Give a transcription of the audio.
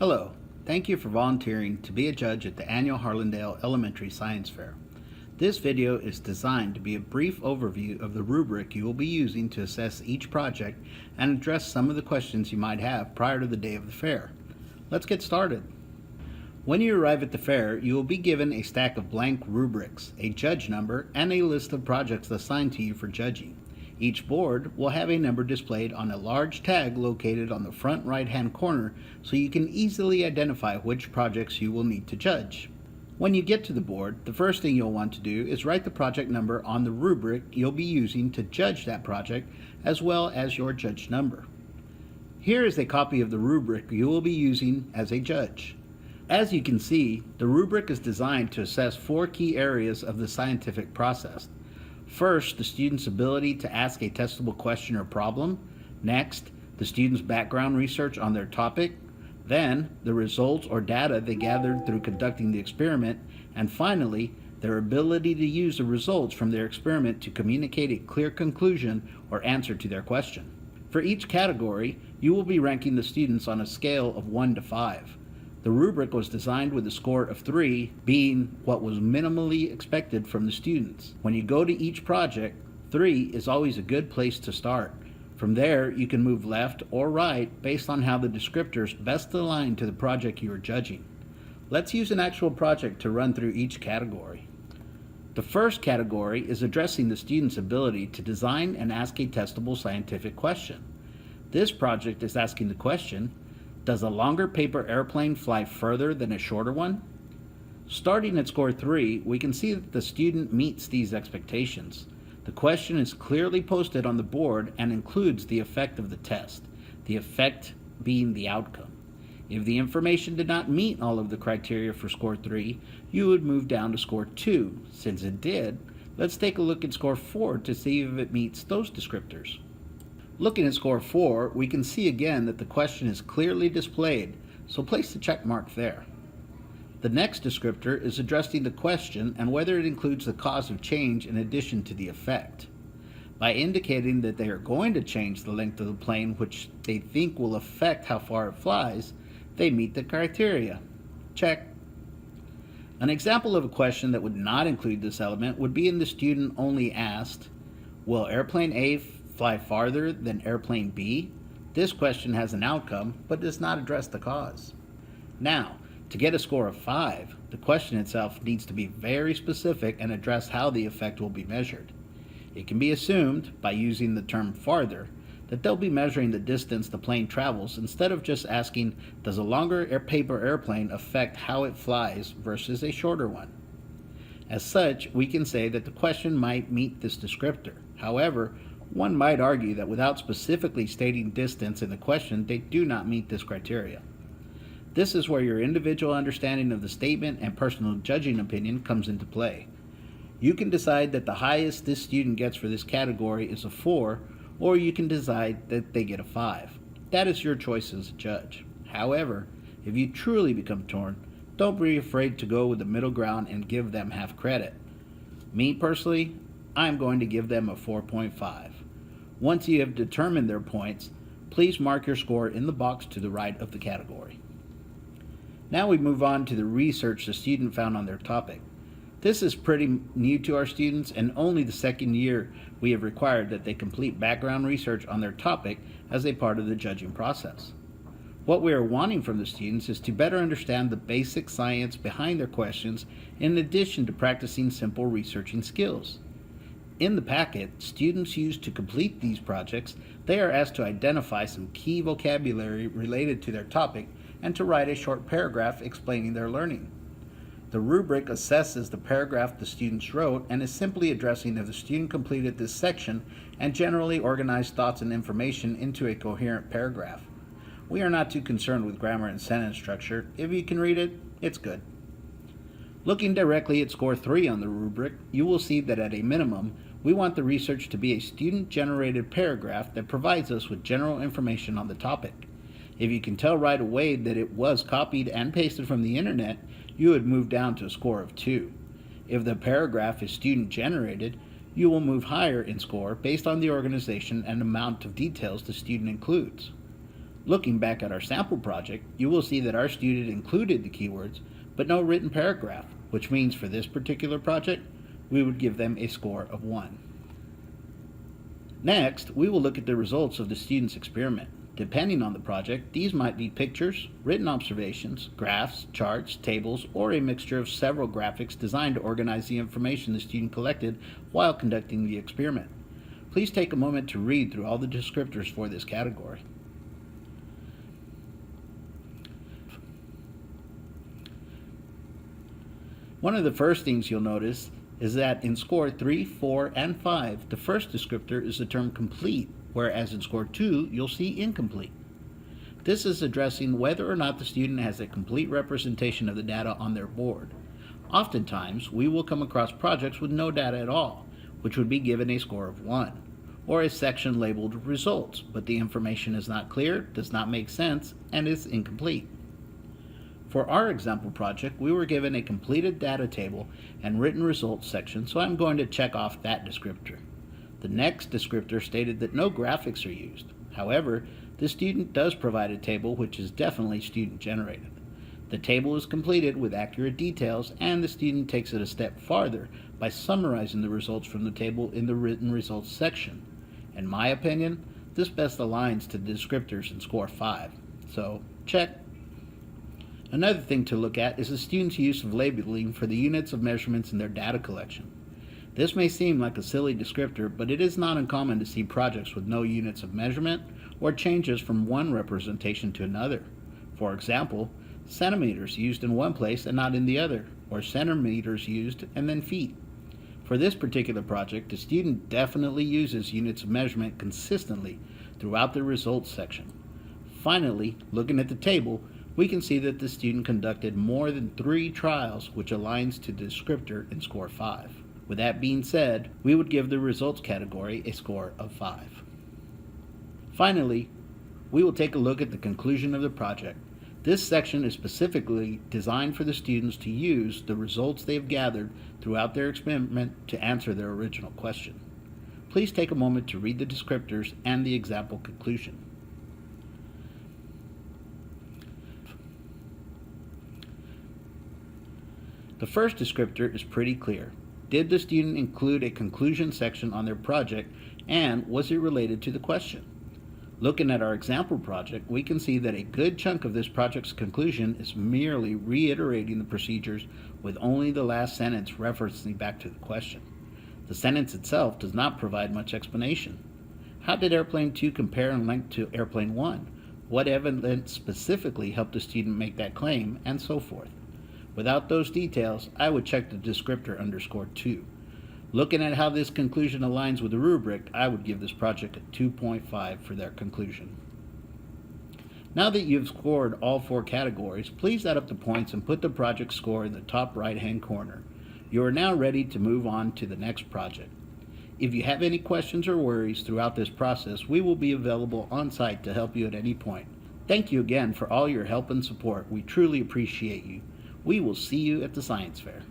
Hello, thank you for volunteering to be a judge at the annual Harlandale Elementary Science Fair. This video is designed to be a brief overview of the rubric you will be using to assess each project and address some of the questions you might have prior to the day of the fair. Let's get started. When you arrive at the fair, you will be given a stack of blank rubrics, a judge number, and a list of projects assigned to you for judging. Each board will have a number displayed on a large tag located on the front right-hand corner so you can easily identify which projects you will need to judge. When you get to the board, the first thing you'll want to do is write the project number on the rubric you'll be using to judge that project, as well as your judge number. Here is a copy of the rubric you will be using as a judge. As you can see, the rubric is designed to assess 4 key areas of the scientific process. First, the student's ability to ask a testable question or problem. Next, the student's background research on their topic. Then, the results or data they gathered through conducting the experiment. And finally, their ability to use the results from their experiment to communicate a clear conclusion or answer to their question. For each category, you will be ranking the students on a scale of 1 to 5. The rubric was designed with a score of 3 being what was minimally expected from the students. When you go to each project, 3 is always a good place to start. From there, you can move left or right based on how the descriptors best align to the project you are judging. Let's use an actual project to run through each category. The first category is addressing the student's ability to design and ask a testable scientific question. This project is asking the question, does a longer paper airplane fly further than a shorter one? Starting at score 3, we can see that the student meets these expectations. The question is clearly posted on the board and includes the effect of the test, the effect being the outcome. If the information did not meet all of the criteria for score 3, you would move down to score 2. Since it did, let's take a look at score 4 to see if it meets those descriptors. Looking at score 4, we can see again that the question is clearly displayed, so place the check mark there. The next descriptor is addressing the question and whether it includes the cause of change in addition to the effect. By indicating that they are going to change the length of the plane which they think will affect how far it flies, they meet the criteria. Check. An example of a question that would not include this element would be in the student only asked, will airplane A fly farther than airplane B? This question has an outcome, but does not address the cause. Now, to get a score of 5, the question itself needs to be very specific and address how the effect will be measured. It can be assumed, by using the term farther, that they'll be measuring the distance the plane travels instead of just asking, does a longer paper airplane affect how it flies versus a shorter one? As such, we can say that the question might meet this descriptor. However, one might argue that without specifically stating distance in the question, they do not meet this criteria. This is where your individual understanding of the statement and personal judging opinion comes into play. You can decide that the highest this student gets for this category is a 4, or you can decide that they get a 5. That is your choice as a judge. However, if you truly become torn, don't be afraid to go with the middle ground and give them half credit. Me personally, I'm going to give them a 4.5. Once you have determined their points, please mark your score in the box to the right of the category. Now we move on to the research the student found on their topic. This is pretty new to our students, and only the second year we have required that they complete background research on their topic as a part of the judging process. What we are wanting from the students is to better understand the basic science behind their questions in addition to practicing simple researching skills. In the packet students use to complete these projects, they are asked to identify some key vocabulary related to their topic and to write a short paragraph explaining their learning. The rubric assesses the paragraph the students wrote and is simply addressing if the student completed this section and generally organized thoughts and information into a coherent paragraph. We are not too concerned with grammar and sentence structure. If you can read it, it's good. Looking directly at score 3 on the rubric, you will see that at a minimum, we want the research to be a student-generated paragraph that provides us with general information on the topic. If you can tell right away that it was copied and pasted from the internet, you would move down to a score of 2. If the paragraph is student-generated, you will move higher in score based on the organization and amount of details the student includes. Looking back at our sample project, you will see that our student included the keywords, but no written paragraph, which means for this particular project, we would give them a score of 1. Next, we will look at the results of the student's experiment. Depending on the project, these might be pictures, written observations, graphs, charts, tables, or a mixture of several graphics designed to organize the information the student collected while conducting the experiment. Please take a moment to read through all the descriptors for this category. One of the first things you'll notice is that in score 3, 4, and 5, the first descriptor is the term complete, whereas in score 2, you'll see incomplete. This is addressing whether or not the student has a complete representation of the data on their board. Oftentimes, we will come across projects with no data at all, which would be given a score of 1, or a section labeled results, but the information is not clear, does not make sense, and is incomplete. For our example project, we were given a completed data table and written results section, so I'm going to check off that descriptor. The next descriptor stated that no graphics are used. However, the student does provide a table which is definitely student generated. The table is completed with accurate details, and the student takes it a step farther by summarizing the results from the table in the written results section. In my opinion, this best aligns to the descriptors in score 5. So, check. Another thing to look at is the student's use of labeling for the units of measurements in their data collection. This may seem like a silly descriptor, but it is not uncommon to see projects with no units of measurement or changes from one representation to another. For example, centimeters used in one place and not in the other, or centimeters used and then feet. For this particular project, the student definitely uses units of measurement consistently throughout the results section. Finally, looking at the table, we can see that the student conducted more than 3 trials, which aligns to the descriptor in score 5. With that being said, we would give the results category a score of 5. Finally, we will take a look at the conclusion of the project. This section is specifically designed for the students to use the results they've gathered throughout their experiment to answer their original question. Please take a moment to read the descriptors and the example conclusion. The first descriptor is pretty clear. Did the student include a conclusion section on their project, and was it related to the question? Looking at our example project, we can see that a good chunk of this project's conclusion is merely reiterating the procedures with only the last sentence referencing back to the question. The sentence itself does not provide much explanation. How did Airplane 2 compare in length to Airplane 1? What evidence specifically helped the student make that claim, and so forth. Without those details, I would check the descriptor under score 2. Looking at how this conclusion aligns with the rubric, I would give this project a 2.5 for their conclusion. Now that you've scored all 4 categories, please add up the points and put the project score in the top right-hand corner. You are now ready to move on to the next project. If you have any questions or worries throughout this process, we will be available on site to help you at any point. Thank you again for all your help and support. We truly appreciate you. We will see you at the Science Fair.